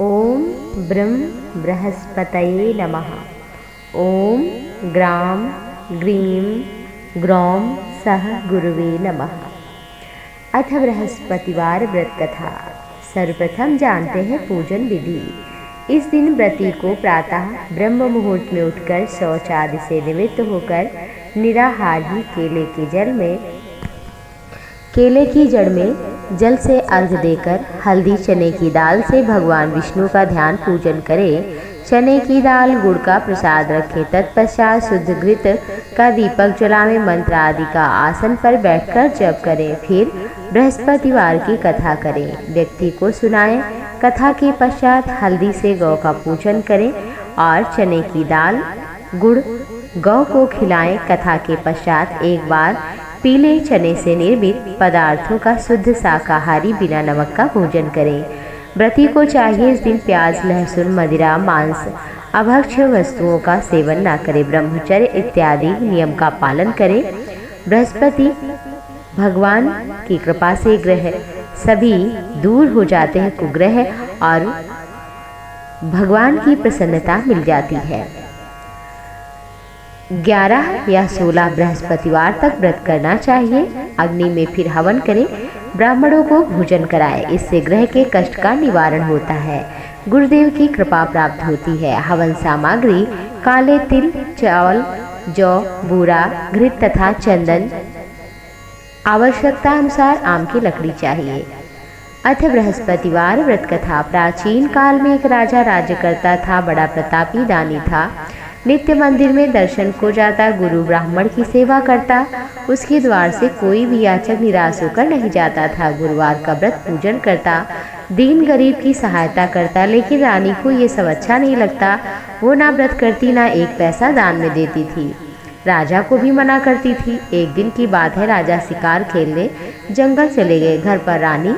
ओम ब्रह्म बृहस्पतये नमः। ओम ग्राम ग्रीं ग्रौम सह गुरुवे नमः। अथ बृहस्पतिवार व्रत कथा। सर्वप्रथम जानते हैं पूजन विधि। इस दिन व्रती को प्रातः ब्रह्म मुहूर्त में उठकर शौच आदि से निवृत्त होकर निराहार ही केले की जड़ में जल से अर्घ देकर हल्दी चने की दाल से भगवान विष्णु का ध्यान पूजन करें। चने की दाल गुड़ का प्रसाद रखें। तत्पश्चात शुद्ध घृत का दीपक जलाएं। मंत्र आदि का आसन पर बैठकर जप करें। फिर बृहस्पतिवार की कथा करें, व्यक्ति को सुनाएं। कथा के पश्चात हल्दी से गौ का पूजन करें और चने की दाल गुड़ गौ को खिलाएं। कथा के पश्चात एक बार पीले चने से निर्मित पदार्थों का शुद्ध शाकाहारी बिना नमक का भोजन करें। व्रती को चाहिए इस दिन प्याज, लहसुन, मदिरा, मांस, अभक्ष्य वस्तुओं का सेवन न करें। ब्रह्मचर्य इत्यादि नियम का पालन करें। बृहस्पति भगवान की कृपा से ग्रह सभी दूर हो जाते हैं। कुग्रह और भगवान की प्रसन्नता मिल जाती है। 11 या 16 बृहस्पतिवार तक व्रत करना चाहिए। अग्नि में फिर हवन करें। ब्राह्मणों को भोजन कराएं, इससे ग्रह के कष्ट का निवारण होता है। गुरुदेव की कृपा प्राप्त होती है। हवन सामग्री काले तिल, चावल, जौ, बूरा, घृत तथा चंदन। आवश्यकता अनुसार आम की लकड़ी चाहिए। अथ बृहस्पतिवार व्रत कथा। प्राचीन काल में एक राजा राज्य करता था। बड़ा प्रतापी दानी था। नित्य मंदिर में दर्शन को जाता। गुरु ब्राह्मण की सेवा करता। उसके द्वार से कोई भी याचक निराश होकर नहीं जाता था। गुरुवार का व्रत पूजन करता। दीन गरीब की सहायता करता। लेकिन रानी को ये सब अच्छा नहीं लगता। वो ना व्रत करती, ना एक पैसा दान में देती थी। राजा को भी मना करती थी। एक दिन की बात है, राजा शिकार खेलने जंगल चले गए। घर पर रानी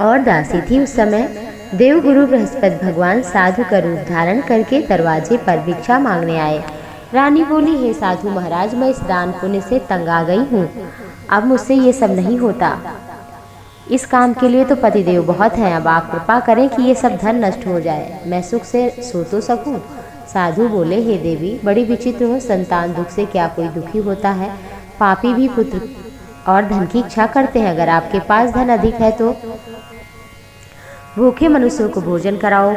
और दासी थी। उस समय देवगुरु बृहस्पति भगवान साधु का रूप धारण करके दरवाजे पर भिक्षा मांगने आए। रानी बोली, हे साधु महाराज, मैं इस दान पुण्य से तंग आ गई हूँ। अब मुझसे ये सब नहीं होता। इस काम के लिए तो पतिदेव बहुत हैं। अब आप कृपा करें कि ये सब धन नष्ट हो जाए, मैं सुख से सो तो सकूं। साधु बोले, हे देवी, बड़ी विचित्र हो। संतान दुख से क्या कोई दुखी होता है? पापी भी पुत्र और धन की इच्छा करते हैं। अगर आपके पास धन अधिक है तो भूखे मनुष्यों को भोजन कराओ,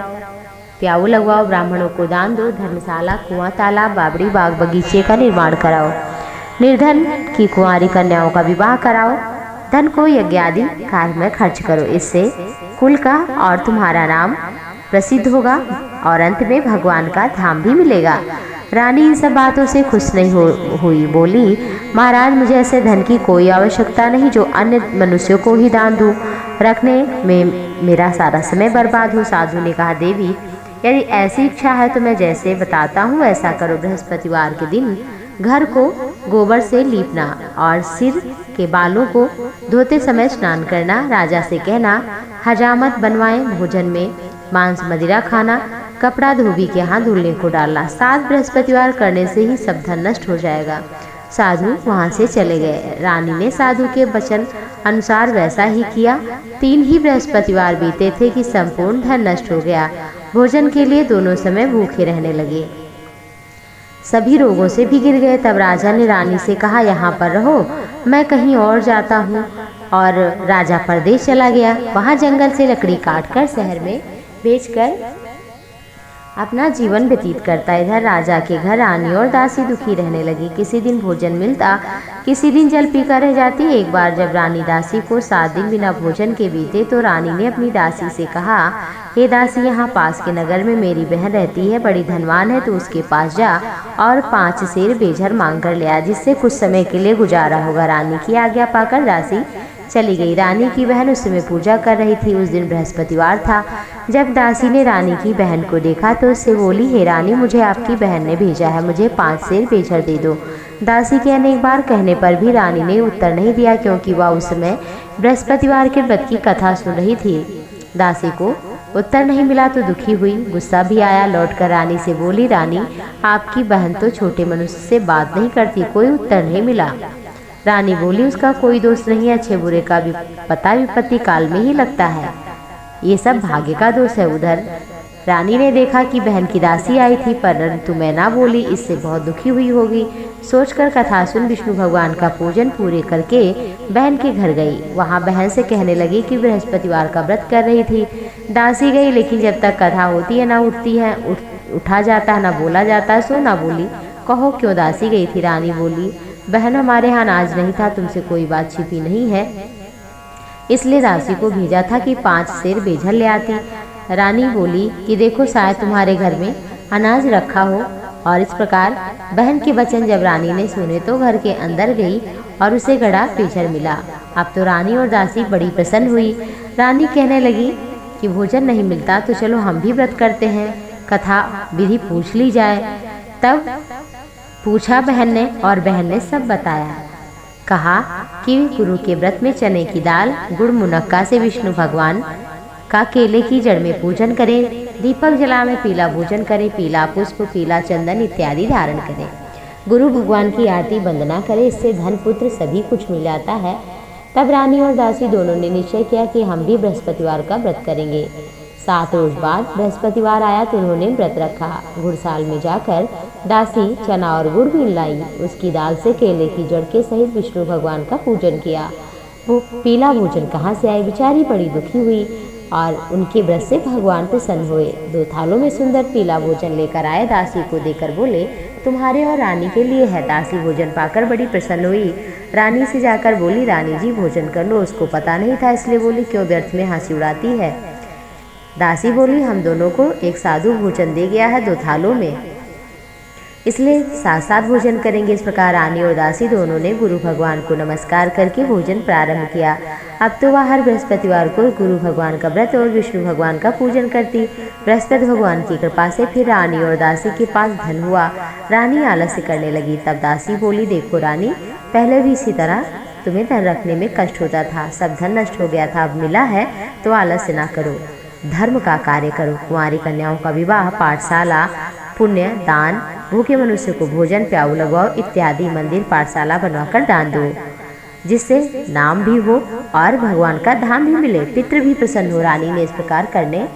प्याऊ लगवाओ, ब्राह्मणों को दान दो, धर्मशाला, कुआं, तालाब, बावड़ी, बाग बगीचे का निर्माण कराओ, निर्धन की कुंवारी कन्याओं का विवाह कराओ, धन को यज्ञ आदि कार्य में खर्च करो। इससे कुल का और तुम्हारा नाम प्रसिद्ध होगा और अंत में भगवान का धाम भी मिलेगा। रानी इन सब बातों से खुश नहीं हुई। बोली, महाराज, मुझे ऐसे धन की कोई आवश्यकता नहीं जो अन्य मनुष्यों को ही दान दूं। रखने में मेरा सारा समय बर्बाद हो। साधु ने कहा, देवी, यदि ऐसी इच्छा है तो मैं जैसे बताता हूँ ऐसा करो। बृहस्पतिवार के दिन घर को गोबर से लीपना और सिर के बालों को धोते समय स्नान करना। राजा से कहना, हजामत बनवाएं। भोजन में मांस, मदिरा खाना। कपड़ा धोबी के यहाँ धुलने को डालना। 7 बृहस्पतिवार करने से ही सब धन नष्ट हो जाएगा। साधु वहाँ से चले गए। रानी ने साधु के वचन अनुसार वैसा ही किया। 3 ही बृहस्पतिवार बीते थे कि संपूर्ण धन नष्ट हो गया। भोजन के लिए दोनों समय भूखे रहने लगे। सभी रोगों से भी गिर गए। तब राजा ने रानी से कहा, यहाँ पर रहो, मैं कहीं और जाता हूँ। और राजा परदेश चला गया। वहाँ जंगल से लकड़ी काटकर शहर में बेचकर अपना जीवन व्यतीत करता। इधर राजा के घर रानी और दासी दुखी रहने लगी। किसी दिन भोजन मिलता, किसी दिन जल पीकर रह जाती। एक बार जब रानी दासी को 7 दिन बिना भोजन के बीते तो रानी ने अपनी दासी से कहा, हे दासी, यहाँ पास के नगर में मेरी बहन रहती है, बड़ी धनवान है, तो उसके पास जा और 5 सेर बेझर मांग कर ले आ, जिससे कुछ समय के लिए गुजारा होगा। रानी की आज्ञा पाकर दासी चली गई। रानी की बहन उस समय पूजा कर रही थी। उस दिन बृहस्पतिवार था। जब दासी ने रानी की बहन को देखा तो उससे बोली, हे रानी, मुझे आपकी बहन ने भेजा है, मुझे 5 सेर बेझर दे दो। दासी के अनेक बार कहने पर भी रानी ने उत्तर नहीं दिया, क्योंकि वह उस समय बृहस्पतिवार के व्रत की कथा सुन रही थी। दासी को उत्तर नहीं मिला तो दुखी हुई, गुस्सा भी आया। लौटकर रानी से बोली, रानी, आपकी बहन तो छोटे मनुष्य से बात नहीं करती, कोई उत्तर नहीं मिला। रानी बोली, उसका कोई दोष नहीं है, अच्छे बुरे का भी पता विपत्ति काल में ही लगता है। ये सब भाग्य का दोष है। उधर रानी ने देखा कि बहन की दासी आई थी, परंतु मैं ना बोली, इससे बहुत दुखी हुई होगी। सोचकर कथा सुन विष्णु भगवान का पूजन पूरे करके बहन के घर गई। वहाँ बहन से कहने लगी कि बृहस्पतिवार का व्रत कर रही थी। दासी गई, लेकिन जब तक कथा होती है ना उठती है, उठा जाता है ना बोला जाता है, सो ना बोली। कहो क्यों दासी गई थी? रानी बोली, बहन हमारे यहाँ अनाज नहीं था, तुमसे कोई बात छिपी नहीं है, इसलिए दासी को भेजा था कि 5 सेर बेझल ले आती। रानी बोली कि देखो शायद तुम्हारे घर में अनाज रखा हो। और इस प्रकार बहन के वचन जब रानी ने सुने तो घर के अंदर गई और उसे गड़ा पेचर मिला। अब तो रानी और दासी बड़ी प्रसन्न हुई। रानी कहने लगी कि भोजन नहीं मिलता तो चलो हम भी व्रत करते हैं, कथा विधि पूछ ली जाए। तब पूछा बहन ने और बहन ने सब बताया। कहा कि गुरु के व्रत में चने की दाल, गुड़, मुनक्का से विष्णु भगवान का केले की जड़ में पूजन करें, दीपक जला में पीला भोजन करें, पीला पुष्प, पीला चंदन इत्यादि धारण करें, गुरु भगवान की आरती वंदना करें, इससे धन पुत्र सभी कुछ मिल जाता है। तब रानी और दासी दोनों ने निश्चय किया कि हम भी बृहस्पतिवार का व्रत करेंगे। 7 रोज बाद बृहस्पतिवार आया तो उन्होंने व्रत रखा। गुड़साल में जाकर दासी चना और गुड़ भी लाई, उसकी दाल से केले की जड़ के सहित विष्णु भगवान का पूजन किया। वो पीला भोजन कहाँ से आए? बेचारी बड़ी दुखी हुई और उनके व्रत से भगवान प्रसन्न हुए। 2 थालों में सुंदर पीला भोजन लेकर आए, दासी को देकर बोले, तुम्हारे और रानी के लिए है। दासी भोजन पाकर बड़ी प्रसन्न हुई। रानी से जाकर बोली, रानी जी भोजन कर लो। उसको पता नहीं था, इसलिए बोली, क्यों व्यर्थ में हंसी उड़ाती है? दासी बोली, हम दोनों को एक साधु भोजन दे गया है 2 थालों में, इसलिए साथ साथ भोजन करेंगे। इस प्रकार रानी और दासी दोनों ने गुरु भगवान को नमस्कार करके भोजन प्रारंभ किया। अब तो वह हर बृहस्पतिवार को गुरु भगवान का व्रत और विष्णु भगवान का पूजन करती। बृहस्पति भगवान की कृपा से फिर रानी और दासी के पास धन हुआ। रानी आलस्य करने लगी। तब दासी बोली, देखो रानी, पहले भी इसी तरह तुम्हें धन रखने में कष्ट होता था, सब धन नष्ट हो गया था, अब मिला है तो आलस्य ना करो, धर्म का कार्य करो। कुंवारी कन्याओं का विवाह, पाठशाला, पुण्य दान, भूखे मनुष्य को भोजन, प्याऊ लगवाओ इत्यादि मंदिर पाठशाला बनवाकर दान दो, जिससे नाम भी हो और भगवान का धाम भी मिले, पितृ भी प्रसन्न हो। रानी ने इस प्रकार करने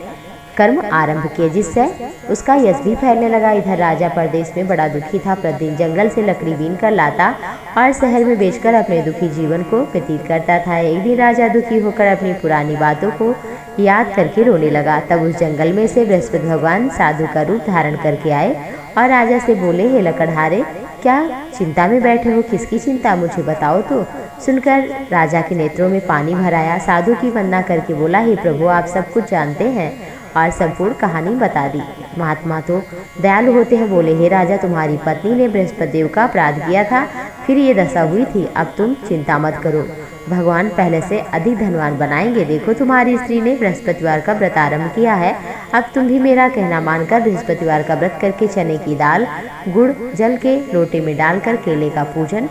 कर्म आरंभ किए, जिससे उसका यश भी फैलने लगा। इधर राजा परदेश में बड़ा दुखी था, प्रतिदिन जंगल से लकड़ी बीन कर लाता और शहर में बेचकर अपने दुखी जीवन को व्यतीत करता था। एक दिन राजा दुखी होकर अपनी पुरानी बातों को याद करके रोने लगा। तब उस जंगल में से बृहस्पति भगवान साधु का रूप धारण करके आए और राजा से बोले, हे लकड़हारे, क्या चिंता में बैठे हो? किसकी चिंता, मुझे बताओ तो। सुनकर राजा के नेत्रों में पानी भर आया। साधु की वंदना करके बोला, हे प्रभु, आप सब कुछ जानते हैं, और संपूर्ण कहानी बता दी। महात्मा तो दयालु होते हैं। बोले, हे राजा, तुम्हारी पत्नी ने बृहस्पति देव का अपराध किया था, फिर ये दशा हुई थी। अब तुम चिंता मत करो, भगवान पहले से अधिक धनवान बनाएंगे। देखो, तुम्हारी स्त्री ने बृहस्पतिवार का व्रत आरंभ किया है। अब तुम भी मेरा कहना मानकर बृहस्पतिवार का व्रत करके चने की दाल, गुड़ जल के लोटे में डालकर केले का पूजन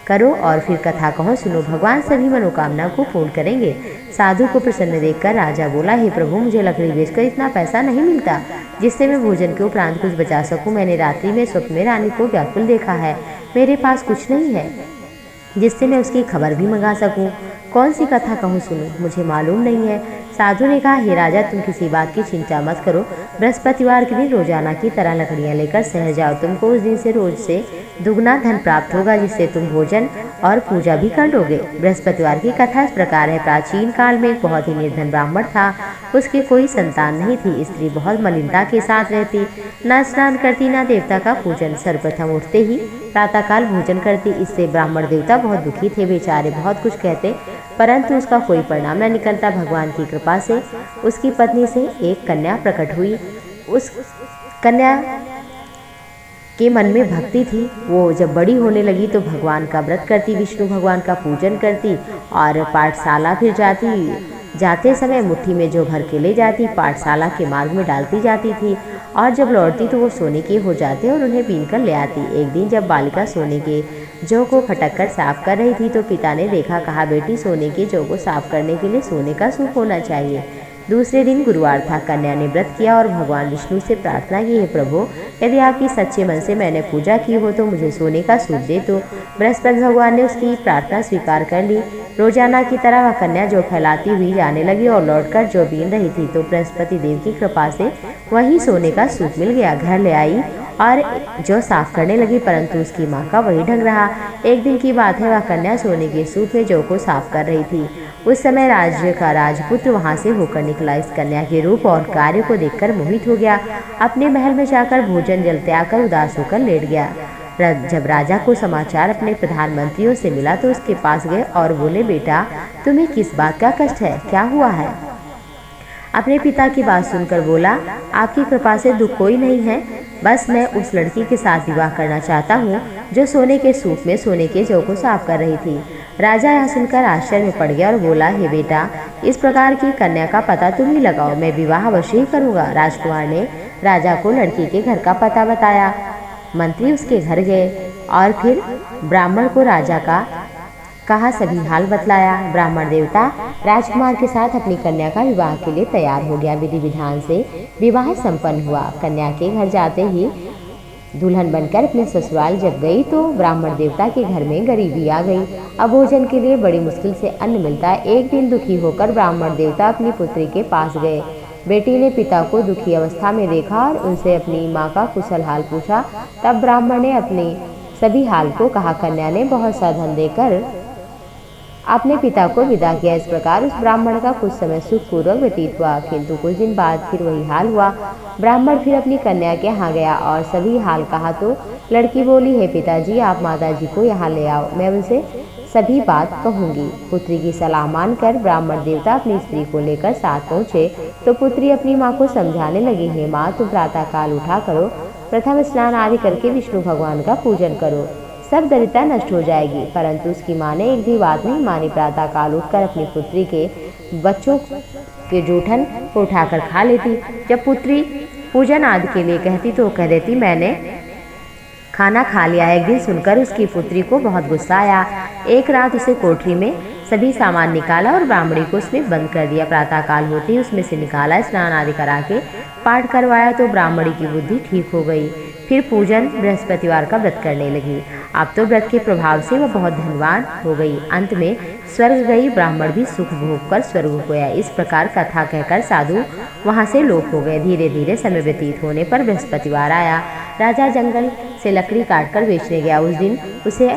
करो और फिर कथा कहो, सुनो, भगवान सभी मनोकामना को पूर्ण करेंगे। साधु को प्रसन्न देखकर राजा बोला, हे प्रभु, मुझे लकड़ी बेचकर इतना पैसा नहीं मिलता जिससे मैं भोजन के उपरांत कुछ बचा सकूं। मैंने रात्रि में स्वप्न में रानी को व्याकुल देखा है, मेरे पास कुछ नहीं है जिससे मैं उसकी खबर भी मंगा सकूं। कौन सी कथा कहूँ, सुनो, मुझे मालूम नहीं है। साधु ने कहा, हे राजा, तुम किसी बात की चिंता मत करो। बृहस्पतिवार के दिन रोजाना की तरह लकड़ियाँ लेकर शहर जाओ। तुमको उस दिन से रोज से दुगना धन प्राप्त होगा, जिससे तुम भोजन और पूजा भी कर लोगे। बृहस्पतिवार की कथा इस प्रकार है। प्राचीन काल में एक बहुत ही निर्धन ब्राह्मण था। उसकी कोई संतान नहीं थी। स्त्री बहुत मलिनता के साथ रहती, न स्नान करती, न देवता का पूजन। सर्वप्रथम उठते ही प्रातःकाल भोजन करती। इससे ब्राह्मण देवता बहुत दुखी थे। बेचारे बहुत कुछ कहते, परंतु उसका कोई परिणाम न निकलता। भगवान की कृपा से उसकी पत्नी से एक कन्या प्रकट हुई। उस कन्या के मन में भक्ति थी। वो जब बड़ी होने लगी तो भगवान का व्रत करती, विष्णु भगवान का पूजन करती और पाठशाला फिर जाती। जाते समय मुट्ठी में जो भर के ले जाती, पाठशाला के मार्ग में डालती जाती थी, और जब लौटती तो वो सोने के हो जाते और उन्हें बीन कर ले आती। एक दिन जब बालिका सोने के जौ को फटक कर साफ कर रही थी तो पिता ने देखा। कहा, बेटी, सोने के जौ को साफ करने के लिए सोने का सूप होना चाहिए। दूसरे दिन गुरुवार था। कन्या ने व्रत किया और भगवान विष्णु से प्रार्थना की, हे प्रभु, यदि आपकी सच्चे मन से मैंने पूजा की हो तो मुझे सोने का सूप दे दो। बृहस्पति भगवान ने उसकी प्रार्थना स्वीकार कर ली। रोजाना की तरह वह कन्या जो फैलाती हुई जाने लगी और लौटकर जो बीन रही थी, तो बृहस्पति देव की कृपा से वही सोने का सूप मिल गया। घर ले आई और जो साफ करने लगी, परंतु उसकी माँ का वही ढंग रहा। एक दिन की बात है, वह कन्या सोने के सूप में जौ को साफ कर रही थी। उस समय राज्य का राजपुत्र वहां से होकर निकला। इस कन्या के रूप और कार्य को देखकर मोहित हो गया। अपने महल में जाकर भोजन जल त्याग कर उदास होकर लेट गया। जब राजा को समाचार अपने प्रधानमंत्रियों से मिला तो उसके पास गए और बोले, बेटा, तुम्हें किस बात का कष्ट है, क्या हुआ है? अपने पिता की बात सुनकर बोला, आपकी कृपा से दुख कोई नहीं है, बस मैं उस लड़की के साथ विवाह करना चाहता हूँ जो सोने के सूप में सोने के जौ को साफ कर रही थी। राजा यह सुनकर आश्चर्य में पड़ गया और बोला, हे बेटा, इस प्रकार की कन्या का पता तुम ही लगाओ, मैं विवाह अवश्य ही करूँगा। राजकुमार ने राजा को लड़की के घर का पता बताया। मंत्री उसके घर गए और फिर ब्राह्मण को राजा का कहा सभी हाल बतलाया। ब्राह्मण देवता राजकुमार के साथ अपनी कन्या का विवाह के लिए तैयार हो गया। विधि विधान से विवाह संपन्न हुआ। कन्या के घर जाते ही दुल्हन बनकर अपने ससुराल जब गई तो ब्राह्मण देवता के घर में गरीबी आ गई। अब भोजन के लिए बड़ी मुश्किल से अन्न मिलता है। एक दिन दुखी होकर ब्राह्मण देवता अपनी पुत्री के पास गए। बेटी ने पिता को दुखी अवस्था में देखा और उनसे अपनी माँ का कुशल हाल पूछा। तब ब्राह्मण ने अपने सभी हाल को कहा। कन्या ने बहुत सा धन देकर अपने पिता को विदा किया। इस प्रकार उस ब्राह्मण का कुछ समय सुखपूर्वक व्यतीत हुआ, किंतु कुछ दिन बाद फिर वही हाल हुआ। ब्राह्मण फिर अपनी कन्या के यहाँ गया और सभी हाल कहा तो लड़की बोली, हे पिताजी, आप माताजी को यहाँ ले आओ, मैं उनसे सभी बात कहूँगी। पुत्री की सलाह मानकर ब्राह्मण देवता अपनी स्त्री को लेकर साथ पहुँचे तो पुत्री अपनी माँ को समझाने लगी, हे माँ, तुम प्रातः काल उठा करो, प्रथम स्नान आदि करके विष्णु भगवान का पूजन करो, सब दरिद्रता नष्ट हो जाएगी। परंतु उसकी माँ ने एक भी बात नहीं मानी। प्रातः काल उठकर अपनी पुत्री के बच्चों के जूठन को उठाकर खा लेती। जब पुत्री पूजन आदि के लिए कहती तो कह देती, मैंने खाना खा लिया। एक दिन सुनकर उसकी पुत्री को बहुत गुस्सा आया। एक रात उसे कोठरी में सभी सामान निकाला और ब्राह्मणी को उसमें बंद कर दिया। प्रातः काल होते ही उसमें से निकाला, स्नान आदि करा के पाठ करवाया तो ब्राह्मणी की बुद्धि ठीक हो गई। फिर पूजन बृहस्पतिवार का व्रत करने लगी। अब तो व्रत के प्रभाव से वह बहुत धनवान हो गई। अंत में स्वर्ग गई। ब्राह्मण भी सुख भोग कर स्वर्ग गया। इस प्रकार कथा कहकर साधु वहां से लोप हो गए। धीरे धीरे समय व्यतीत होने पर बृहस्पतिवार आया। राजा जंगल से लकड़ी काटकर बेचने गया। उस दिन उसे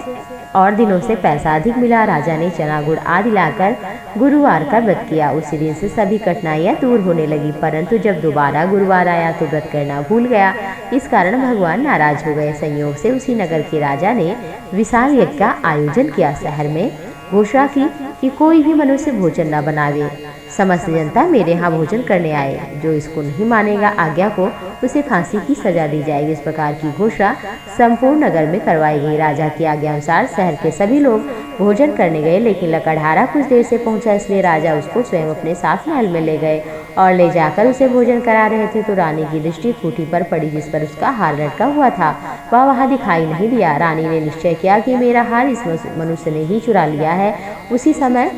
और दिनों से पैसा अधिक मिला। राजा ने चना गुड़ आदि लाकर गुरुवार का व्रत किया। उसी दिन से सभी कठिनाइयां दूर होने लगी। परंतु जब दोबारा गुरुवार आया तो व्रत करना भूल गया। इस कारण भगवान नाराज हो गए। संयोग से उसी नगर के राजा ने विशाल यज्ञ का आयोजन किया। शहर में घोषणा की कि कोई भी मनुष्य भोजन न बनावे, समस्त जनता मेरे यहाँ भोजन करने आए। जो इसको नहीं मानेगा आज्ञा को, उसे फांसी की सजा दी जाएगी। इस प्रकार की घोषणा संपूर्ण नगर में करवाई गई। राजा की आज्ञा अनुसार शहर के सभी लोग भोजन करने गए, लेकिन लकड़हारा कुछ देर से पहुंचा, इसलिए राजा उसको स्वयं अपने साथ महल में ले गए और ले जाकर उसे भोजन करा रहे थे तो रानी की दृष्टि खूंटी पर पड़ी जिस पर उसका हार लटका हुआ था। वह वहां दिखाई नहीं दिया। रानी ने निश्चय किया कि मेरा हार इस मनुष्य ने ही चुरा लिया है। उसी समय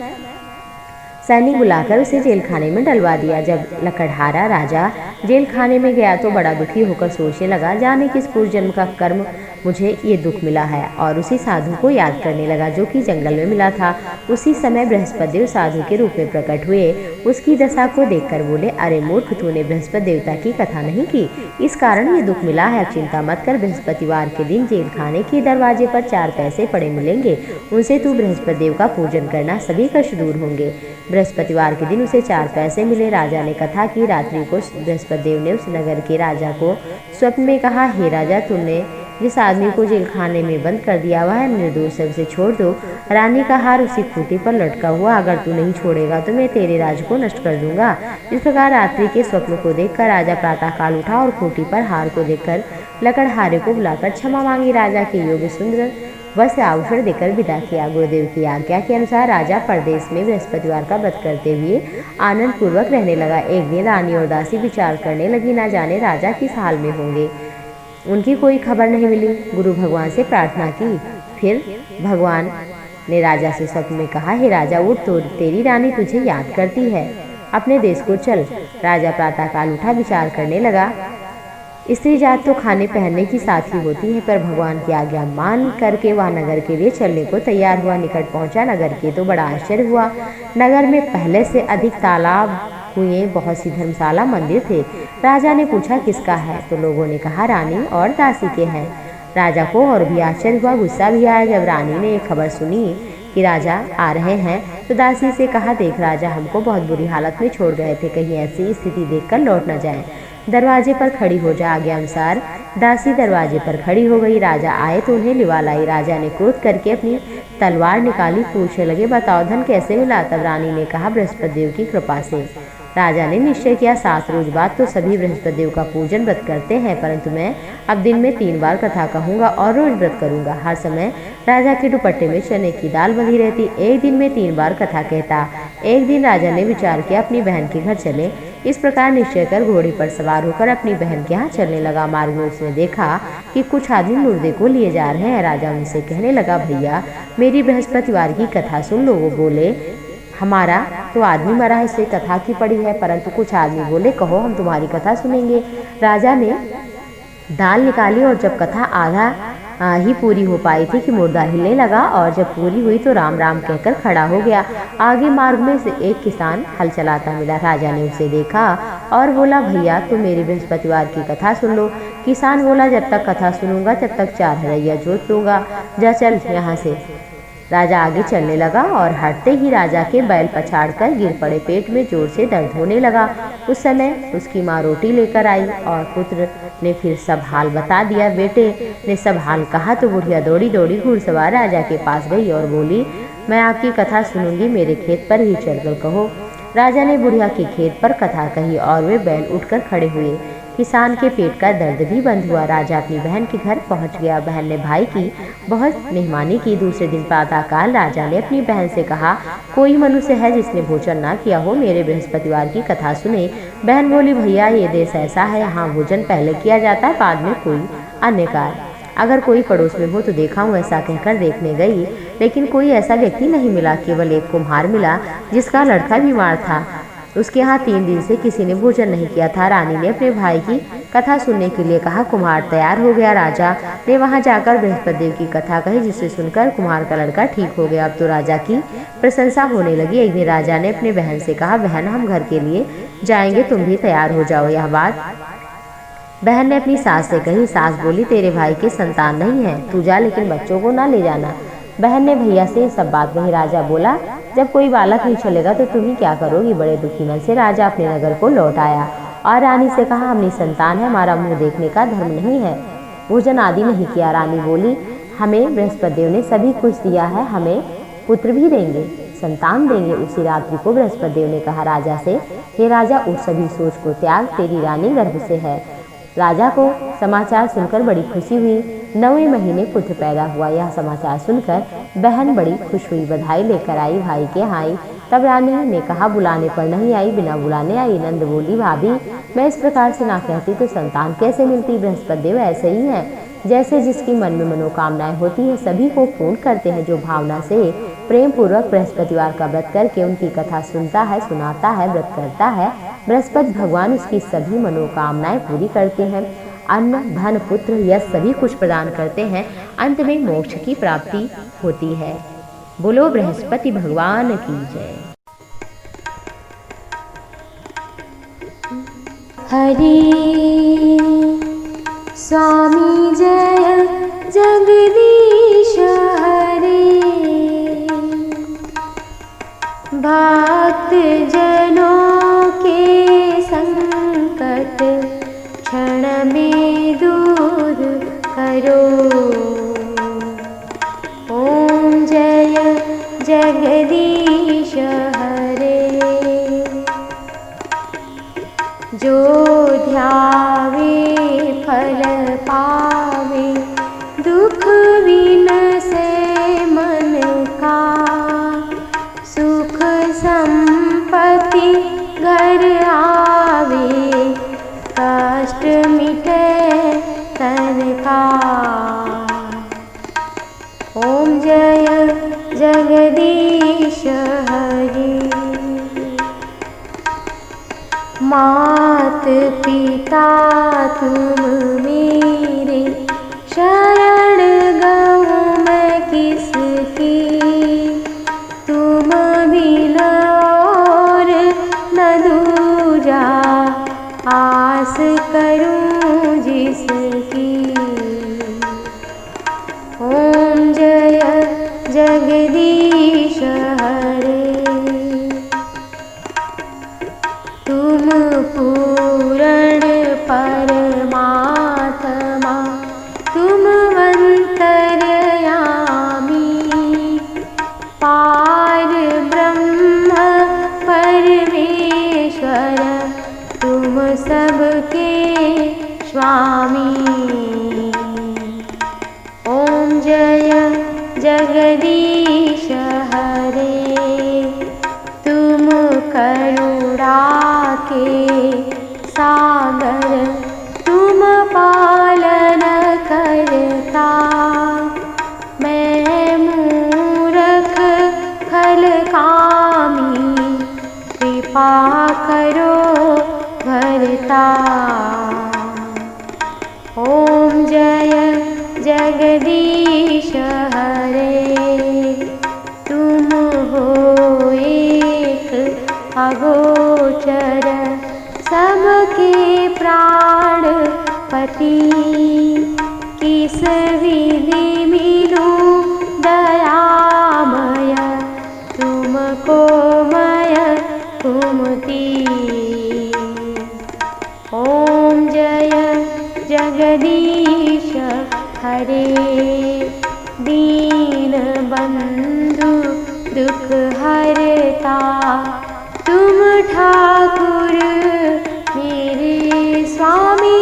सैनिक बुलाकर उसे जेल खाने में डलवा दिया। जब लकड़हारा राजा जेल खाने में गया तो बड़ा दुखी होकर सोचने लगा, जाने किस पूर्व जन्म का कर्म मुझे ये दुख मिला है। और उसी साधु को याद करने लगा जो कि जंगल में मिला था। उसी समय बृहस्पति देव साधु के रूप में प्रकट हुए। उसकी दशा को देखकर बोले, अरे मूर्ख, तूने बृहस्पति देवता की कथा नहीं की, इस कारण ये दुख मिला है। चिंता मत कर, बृहस्पतिवार के दिन जेल खाने के दरवाजे पर 4 पैसे पड़े मिलेंगे, उनसे तू बृहस्पति देव का पूजन करना, सभी कष्ट दूर होंगे। बृहस्पतिवार के दिन उसे 4 पैसे मिले। राजा ने कथा की। रात्रि को बृहस्पति देव ने उस नगर के राजा को स्वप्न में कहा, हे राजा, तुमने जिस आदमी को जेल खाने में बंद कर दिया हुआ है, निर्दोष है, उसे छोड़ दो। रानी का हार उसी खूंटी पर लटका हुआ, अगर तू नहीं छोड़ेगा तो मैं तेरे राज को नष्ट कर दूंगा। इस प्रकार रात्रि के स्वप्न को देखकर राजा प्रातः काल उठा और खूंटी पर हार को देखकर लकड़हारे को बुलाकर क्षमा मांगी। राजा के योग्य सुंदर वस्त्र आभूषण देकर विदा किया। गुरुदेव की आज्ञा के अनुसार राजा परदेश में बृहस्पतिवार का व्रत करते हुए आनंद पूर्वक रहने लगा। एक दिन रानी और दासी विचार करने लगी, ना जाने राजा किस हाल में होंगे। उनकी कोई खबर नहीं मिली। गुरु भगवान से प्रार्थना की। फिर भगवान ने राजा से स्वप्न में कहा, हे राजा, उठ, तो तेरी रानी तुझे याद करती है। अपने देश को चल। राजा प्रातःकाल उठा, विचार करने लगा, स्त्री जात तो खाने पहनने की साथी होती है, पर भगवान की आज्ञा मान करके वह नगर के लिए चलने को तैयार हुआ। निकट पहुंचा नगर के तो बड़ा आश्चर्य हुआ। नगर में पहले से अधिक तालाब हुए, बहुत सी धर्मशाला, मंदिर थे। राजा ने पूछा किसका है, तो लोगों ने कहा रानी और दासी के हैं। राजा को और भी आश्चर्य हुआ, गुस्सा भी आया। जब रानी ने एक खबर सुनी कि राजा आ रहे हैं तो दासी से कहा, देख राजा हमको बहुत बुरी हालत में छोड़ गए थे, कहीं ऐसी स्थिति देखकर लौट न जाए। दरवाजे पर खड़ी हो जा। आज्ञा अनुसार दासी दरवाजे पर खड़ी हो गई। राजा आए तो उन्हें लिवा लाई। राजा ने क्रोध करके अपनी तलवार निकाली, पूछने लगे, बताओ धन कैसे मिला। तब रानी ने कहा, बृहस्पति देव की कृपा से। राजा ने निश्चय किया, 7 रोज बाद तो सभी बृहस्पति देव का पूजन व्रत करते हैं, परंतु मैं अब दिन में 3 बार कथा कहूँगा और रोज व्रत करूँगा। हर समय राजा के दुपट्टे में चने की दाल बंधी रहती। एक दिन में 3 बार कथा कहता। एक दिन राजा ने विचार किया अपनी बहन के घर चले। इस प्रकार निश्चय कर घोड़े पर सवार होकर अपनी बहन के यहाँ चलने लगा। मार्ग में उसने देखा कि कुछ आदमी मुर्दे को लिए जा रहे हैं। राजा उनसे कहने लगा, भैया मेरी बृहस्पतिवार की कथा सुन लो। वो बोले, हमारा तो आदमी मरा है, इससे कथा की पड़ी है। परंतु कुछ आदमी बोले, कहो हम तुम्हारी कथा सुनेंगे। राजा ने दाल निकाली और जब कथा आधा ही पूरी हो पाई थी कि मुर्दा हिलने लगा, और जब पूरी हुई तो राम राम कहकर खड़ा हो गया। आगे मार्ग में से एक किसान हल चलाता मिला। राजा ने उसे देखा और बोला, भैया तुम मेरी बृहस्पतिवार की कथा सुन लो। किसान बोला, जब तक कथा सुनूंगा तब तक 4 हरैया जोत लूँगा, जा चल यहाँ से। राजा आगे चलने लगा और हटते ही राजा के बैल पछाड़ कर गिर पड़े। पेट में जोर से दर्द होने लगा। उस समय उसकी माँ रोटी लेकर आई और पुत्र ने फिर सब हाल बता दिया। बेटे ने सब हाल कहा तो बुढ़िया दौड़ी दौड़ी घुड़सवार राजा के पास गई और बोली, मैं आपकी कथा सुनूंगी, मेरे खेत पर ही चलकर कहो। राजा ने बुढ़िया के खेत पर कथा कही और वे बैल उठकर खड़े हुए। किसान के पेट का दर्द भी बंद हुआ। राजा अपनी बहन के घर पहुंच गया। बहन ने भाई की बहुत मेहमानी की। दूसरे दिन प्रातःकाल राजा ने अपनी बहन से कहा, कोई मनुष्य है जिसने भोजन ना किया हो, मेरे बृहस्पतिवार की कथा सुने। बहन बोली, भैया ये देश ऐसा है, यहाँ भोजन पहले किया जाता है, बाद में कोई अन्य कार्य। अगर कोई पड़ोस में हो तो देखा हूँ। ऐसा कहकर देखने गई, लेकिन कोई ऐसा व्यक्ति नहीं मिला। केवल एक कुम्हार मिला जिसका लड़का बीमार था। उसके यहाँ 3 दिन से किसी ने भोजन नहीं किया था। रानी ने अपने भाई की कथा सुनने के लिए कहा। कुम्हार तैयार हो गया। राजा ने वहाँ जाकर बृहस्पति देव की कथा कही, जिसे सुनकर कुम्हार का लड़का ठीक हो गया। अब तो राजा की प्रशंसा होने लगी। एक दिन राजा ने अपने बहन से कहा, बहन हम घर के लिए जाएंगे, तुम भी तैयार हो जाओ। यह बात बहन ने अपनी सास से कही। सास बोली, तेरे भाई के संतान नहीं है, तू जा, लेकिन बच्चों को ना ले जाना। बहन ने भैया से सब बात कही। राजा बोला, जब कोई बालक नहीं चलेगा तो तुम ही क्या करोगी। बड़े दुखी मन से राजा अपने नगर को लौट आया और रानी से कहा, हम निसंतान है, हमारा मुंह देखने का धर्म नहीं है, भोजन आदि नहीं किया। रानी बोली, हमें बृहस्पति देव ने सभी कुछ दिया है, हमें पुत्र भी देंगे, संतान देंगे। उसी रात्रि को बृहस्पति देव ने कहा राजा से, हे राजा उठ, सभी सोच को त्याग, तेरी रानी गर्भ से है। राजा को समाचार सुनकर बड़ी खुशी हुई। 9वें महीने पुत्र पैदा हुआ। यह समाचार सुनकर बहन बड़ी खुश हुई, बधाई लेकर आई, भाई के यहाँ आई। तब रानी ने कहा, बुलाने पर नहीं आई, बिना बुलाने आई। नंद बोली, भाभी मैं इस प्रकार से ना कहती तो संतान कैसे मिलती। बृहस्पति देव ऐसे ही हैं, जैसे जिसकी मन में मनोकामनाएं होती हैं सभी को पूर्ण करते हैं। जो भावना से प्रेम पूर्वक बृहस्पतिवार का व्रत करके उनकी कथा सुनता है, सुनाता है, व्रत करता है, बृहस्पति भगवान उसकी सभी मनोकामनाएं पूरी करते हैं। अन्न, धन, पुत्र, यश सभी कुछ प्रदान करते हैं। अंत में मोक्ष की प्राप्ति होती है। बोलो बृहस्पति भगवान की जय। हरि स्वामी जय जगदीश हरे, भक्त जनों के संकट क्षण में दूर करो। ओम जय जगदीश हरे, जो ध्यावे फल पावे, दुख विनसे मन का, सुख संपत्ति घर आवे, कष्ट मिटे तन का। ओम जय जगदीश हरि। मात पिता तुम मेरे, शरण गऊँ मैं किसकी, तुम बिना और न दूजा, आस करूं जिसकी। ओम जय जगदीश हरे, तुम पूर्ण परमात्मा, तुम अंतर्यामी, पार ब्रह्म परमेश्वर, तुम सबके स्वामी। ओम जय जगदीश हरे, तुम करुणा के सागर, तुम पालन करता, मैं मूरख खल कामी, कृपा करो भरता। ओम जय जगदीश हरे, तुम हो एक अगोचर, सबके प्राणपति, किस विधि मिलूं दयामय, तुमको मय कुमति। ओम जय जगदीश हरे, दीन बंधु दुख हरता, तुम ठाकुर मेरे स्वामी,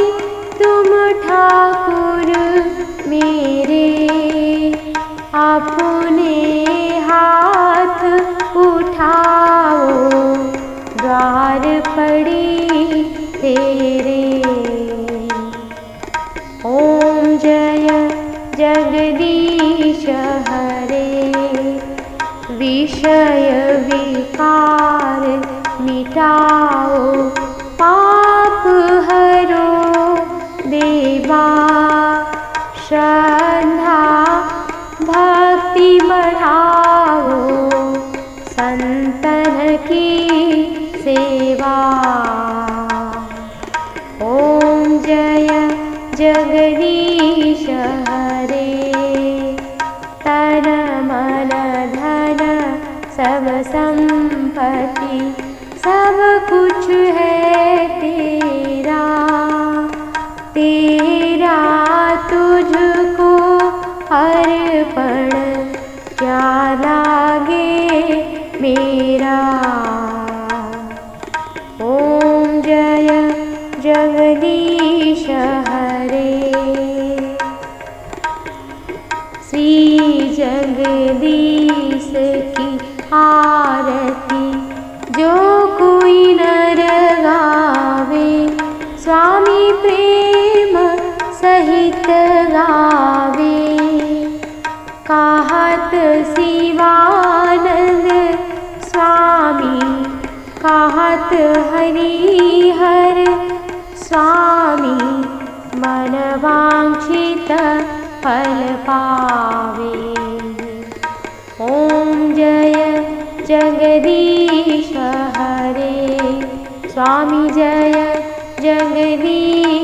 तुम ठाकुर मेरे, अपने हाथ उठाओ, द्वार पड़ी तेरे। ओम जय जगदीश हरे, विषय विकार मिटाओ, पाप हरो देवा, श्रद्धा भक्ति बढ़ाओ, संतन की सेवा। ओम जय जगदीश हरे, तन मन धन सब संपत्ति, सब कुछ है तेरा, तेरा तुझको अर्पण, क्या लागे मेरा। ओम जय जगदीश हरे, श्री जगदीश की आरती, जो कोई नर गावे, स्वामी प्रेम सहित गावे, कहत शिवानंद स्वामी, कहत हरिहर स्वामी, मन वांछित फल पावे। ओम जय जगदीश हरे, स्वामी जय जगदीश